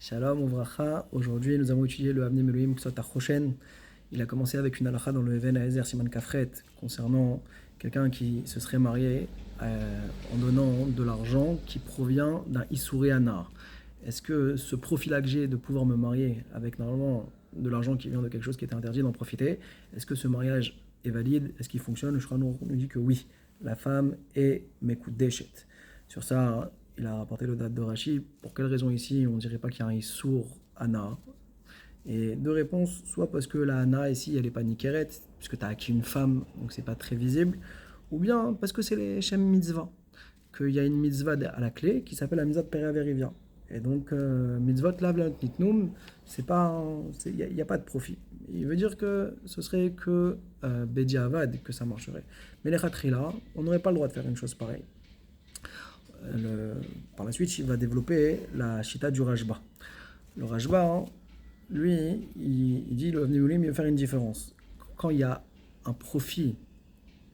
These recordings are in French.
Shalom Uvracha. Aujourd'hui, nous avons étudié le Avnim Elohim Ksot HaChoshen. Il a commenccommencé avec une halakha dans le Even Haezer Siman Kafret concernant quelqu'un qui se serait marié en donnant de l'argent qui provient d'un Issouré Anar. Est-ce que ce profil que j'ai de pouvoir me marier avec normalement de l'argent qui vient de quelque chose qui était interdit d'en profiter, est-ce que ce mariage est valide? Est-ce qu'il fonctionne? Le Shulchan Aruch nous dit que oui, la femme est Mekudeshet. Sur ça, il a rapporté le date de Rashi. Pour quelle raison ici on ne dirait pas qu'il y a un Issour Ana? Et deux réponses, soit parce que la Ana ici elle n'est pas Nikeret, puisque tu as acquis une femme, donc c'est pas très visible, ou bien parce que c'est les Shem Mitzvah, qu'il y a une mitzvah à la clé qui s'appelle la mitzvah de Pere Verivia. Et donc, mitzvot lav la nitnum, il n'y a pas de profit. Il veut dire que ce serait que Bedi Avad que ça marcherait. Mais les Khatrila, on n'aurait pas le droit de faire une chose pareille. Par la suite, il va développer la Shita du Rajba. Le Rajba, lui, il dit le Avnei Ulim, il veut faire une différence. Quand il y a un profit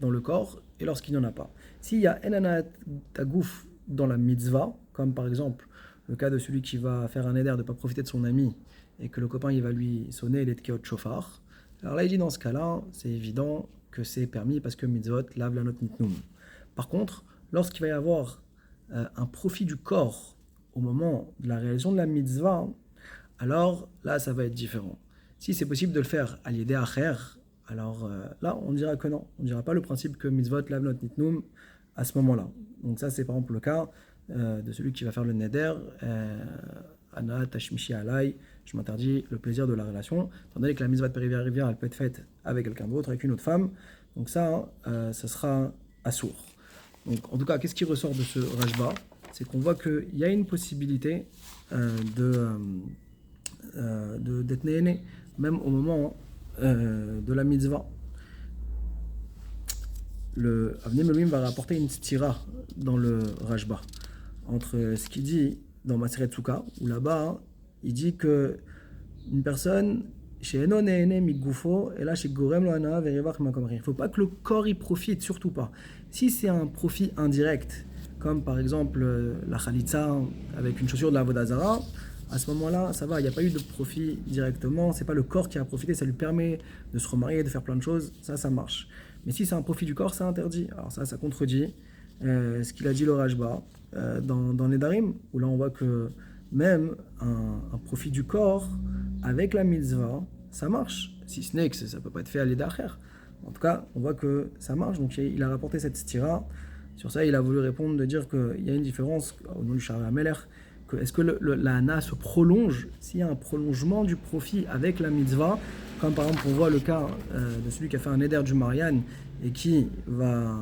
dans le corps et lorsqu'il n'y en a pas. S'il y a Enanat Tagouf dans la mitzvah, comme par exemple le cas de celui qui va faire un éder de ne pas profiter de son ami et que le copain il va lui sonner les tkeot shofar, alors là il dit dans ce cas-là, c'est évident que c'est permis parce que mitzvot lave la note nitnum. Par contre, lorsqu'il va y avoir un profit du corps au moment de la réalisation de la mitzvah, alors là ça va être différent. Si c'est possible de le faire à l'idée acher, alors là on dira que non, on ne dira pas le principe que mitzvot lave not nitnum à ce moment-là. Donc ça c'est par exemple le cas de celui qui va faire le neder, Ana Tashmishi Alai, je m'interdis le plaisir de la relation, étant donné que la mitzvah de Périvia elle peut être faite avec quelqu'un d'autre, avec une autre femme, donc ça sera assour. Donc en tout cas, qu'est-ce qui ressort de ce Rajba? C'est qu'on voit qu'il y a une possibilité d'être né, même au moment de la mitzvah. Le Avnei Elohim va rapporter une stira dans le Rajba entre ce qu'il dit dans Maseret Souka, où là-bas il dit que une personne il ne faut pas que le corps y profite, surtout pas. Si c'est un profit indirect, comme par exemple la khalitza avec une chaussure de la Vodazara, à ce moment-là, ça va, il n'y a pas eu de profit directement, c'est pas le corps qui a profité, ça lui permet de se remarier, de faire plein de choses, ça marche. Mais si c'est un profit du corps, c'est interdit. Alors ça contredit ce qu'il a dit le Rajba dans les Darim, où là on voit que même un profit du corps avec la mitzvah, ça marche. Si ce n'est que ça ne peut pas être fait à l'Edacher. En tout cas, on voit que ça marche. Donc il a rapporté cette stira. Sur ça, il a voulu répondre de dire qu'il y a une différence au nom du Shari Ameler. Est-ce que la Hana se prolonge s'il y a un prolongement du profit avec la mitzvah, comme par exemple on voit le cas de celui qui a fait un éder du Marianne et qui va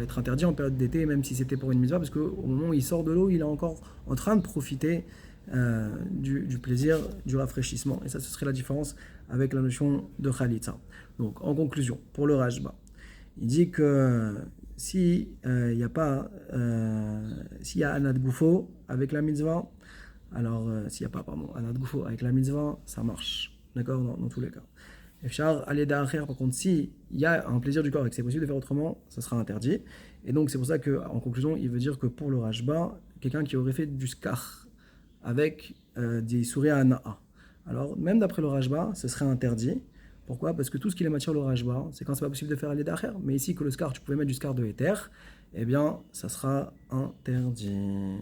être interdit en période d'été, même si c'était pour une mitzvah, parce qu'au moment où il sort de l'eau, il est encore en train de profiter du plaisir, du rafraîchissement. Et ça, ce serait la différence avec la notion de Khalitza. Donc, en conclusion, pour le Rajba, il dit que s'il y a Anad Goufo avec la mitzvah, alors s'il n'y a pas, Anad Goufo avec la mitzvah, ça marche. D'accord, dans tous les cas. Efchar, aller derrière, par contre, s'il y a un plaisir du corps et que c'est possible de faire autrement, ça sera interdit. Et donc, c'est pour ça qu'en conclusion, il veut dire que pour le Rajba, quelqu'un qui aurait fait du skar avec des souris à Na'a. Alors, même d'après le Rajba, ce serait interdit. Pourquoi? Parce que tout ce qui est matière le Rajba, c'est quand c'est pas possible de faire aller derrière. Mais ici, que le skar, tu pouvais mettre du skar de éther, eh bien, ça sera interdit.